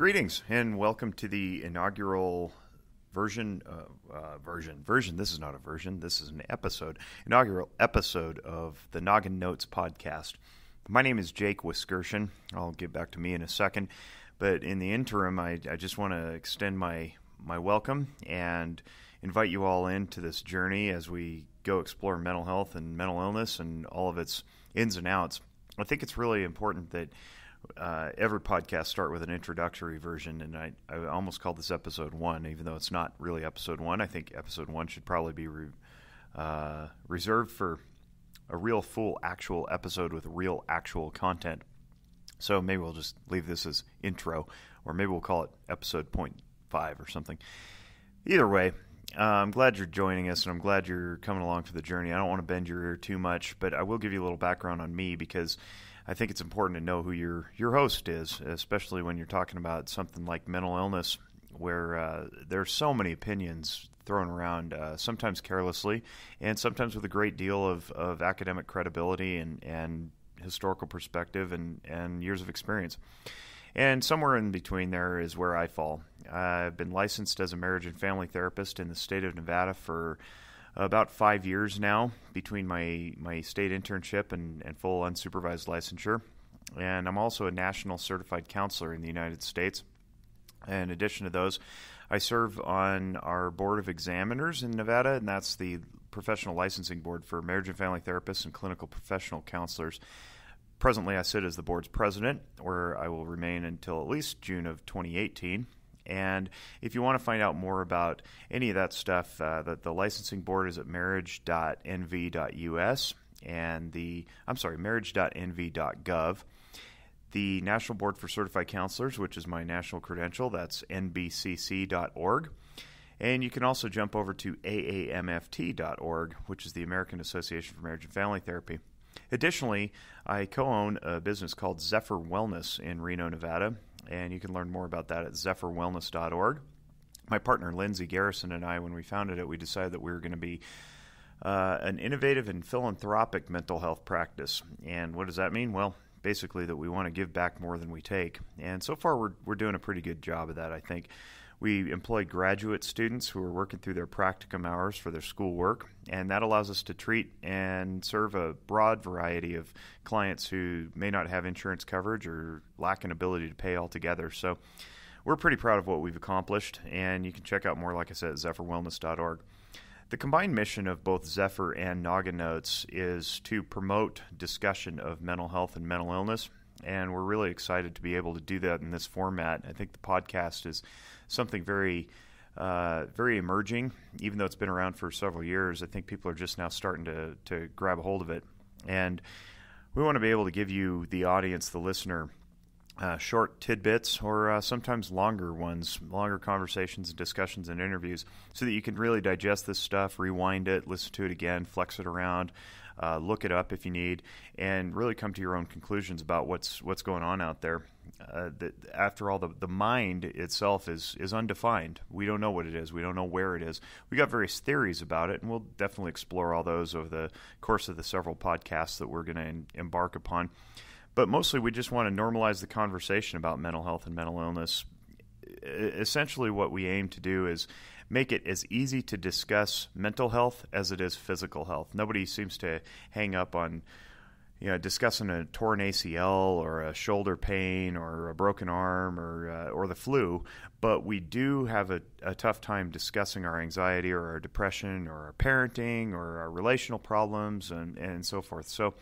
Greetings and welcome to the inaugural version. This is not a version. This is an episode. Inaugural episode of the Noggin Notes Podcast. My name is Jake Wiskerson. I'll get back to me in a second. But in the interim, I just want to extend my welcome and invite you all into this journey as we go explore mental health and mental illness and all of its ins and outs. I think it's really important that every podcast start with an introductory version, and I almost called this episode 1, even though it's not really episode 1. I think episode 1 should probably be reserved for a real full actual episode with real actual content. So maybe we'll just leave this as intro, or maybe we'll call it episode 0.5 or something. Either way, I'm glad you're joining us, and I'm glad you're coming along for the journey. I don't want to bend your ear too much, but I will give you a little background on me because I think it's important to know who your host is, especially when you're talking about something like mental illness, where there's so many opinions thrown around, sometimes carelessly, and sometimes with a great deal of academic credibility and historical perspective and years of experience. And somewhere in between there is where I fall. I've been licensed as a marriage and family therapist in the state of Nevada for about 5 years now, between my state internship and full unsupervised licensure. And I'm also a national certified counselor in the United States. In addition to those, I serve on our board of examiners in Nevada, and that's the professional licensing board for marriage and family therapists and clinical professional counselors. Presently, I sit as the board's president, where I will remain until at least June of 2018. And if you want to find out more about any of that stuff, the licensing board is at marriage.nv.us and marriage.nv.gov. The National Board for Certified Counselors, which is my national credential, that's nbcc.org. And you can also jump over to aamft.org, which is the American Association for Marriage and Family Therapy. Additionally, I co-own a business called Zephyr Wellness in Reno, Nevada, and you can learn more about that at zephyrwellness.org. My partner, Lindsay Garrison, and I, when we founded it, we decided that we were going to be an innovative and philanthropic mental health practice. And what does that mean? Well, basically that we want to give back more than we take. And so far, we're doing a pretty good job of that, I think. We employ graduate students who are working through their practicum hours for their schoolwork, and that allows us to treat and serve a broad variety of clients who may not have insurance coverage or lack an ability to pay altogether. So we're pretty proud of what we've accomplished, and you can check out more, like I said, at zephyrwellness.org. The combined mission of both Zephyr and Noggin Notes is to promote discussion of mental health and mental illness, and we're really excited to be able to do that in this format. I think the podcast is something very emerging, even though it's been around for several years. I think people are just now starting to grab a hold of it. And we want to be able to give you, the audience, the listener, short tidbits or sometimes longer ones, longer conversations and discussions and interviews, so that you can really digest this stuff, rewind it, listen to it again, flex it around, look it up if you need, and really come to your own conclusions about what's going on out there. After all, the mind itself is undefined. We don't know what it is. We don't know where it is. We got various theories about it, and we'll definitely explore all those over the course of the several podcasts that we're going to embark upon. But mostly we just want to normalize the conversation about mental health and mental illness. Essentially what we aim to do is make it as easy to discuss mental health as it is physical health. Nobody seems to hang up on discussing a torn ACL or a shoulder pain or a broken arm or the flu, but we do have a tough time discussing our anxiety or our depression or our parenting or our relational problems and so forth. So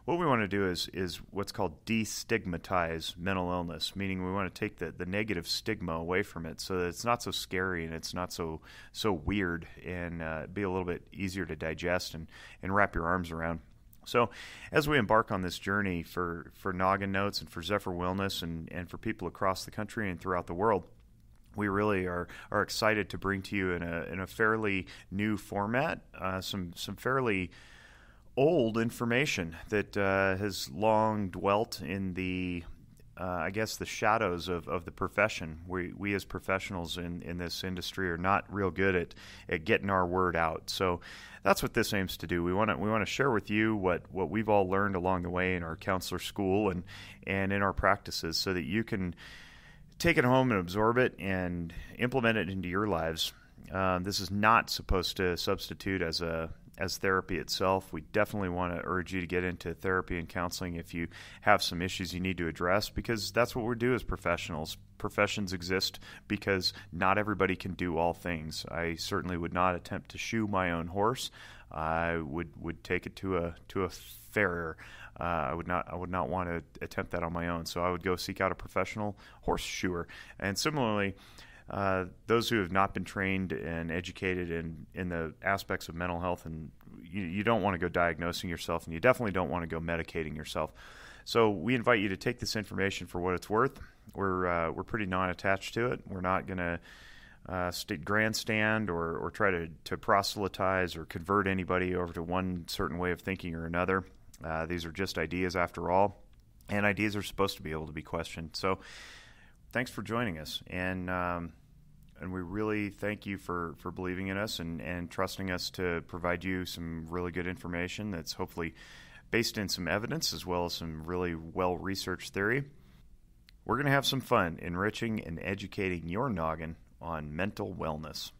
what we want to do is what's called destigmatize mental illness, meaning we want to take the negative stigma away from it so that it's not so scary and it's not so weird, and be a little bit easier to digest and wrap your arms around. So as we embark on this journey for Noggin Notes and for Zephyr Wellness and for people across the country and throughout the world, we really are excited to bring to you in a fairly new format some fairly old information that has long dwelt in the shadows of the profession. We as professionals in this industry are not real good at getting our word out. So that's what this aims to do. We want to share with you what we've all learned along the way in our counselor school and in our practices, so that you can take it home and absorb it and implement it into your lives. This is not supposed to substitute as therapy itself. We definitely want to urge you to get into therapy and counseling if you have some issues you need to address, because that's what we do as professionals. Professions exist because not everybody can do all things. I certainly would not attempt to shoe my own horse. I would take it to a farrier. I would not want to attempt that on my own. So I would go seek out a professional horse shoer. And similarly, those who have not been trained and educated in the aspects of mental health, and you don't want to go diagnosing yourself, and you definitely don't want to go medicating yourself. So we invite you to take this information for what it's worth. We're pretty non-attached to it. We're not going to grandstand or try to proselytize or convert anybody over to one certain way of thinking or another. These are just ideas after all, and ideas are supposed to be able to be questioned. So thanks for joining us, and we really thank you for believing in us and trusting us to provide you some really good information that's hopefully based in some evidence as well as some really well-researched theory. We're going to have some fun enriching and educating your noggin on mental wellness.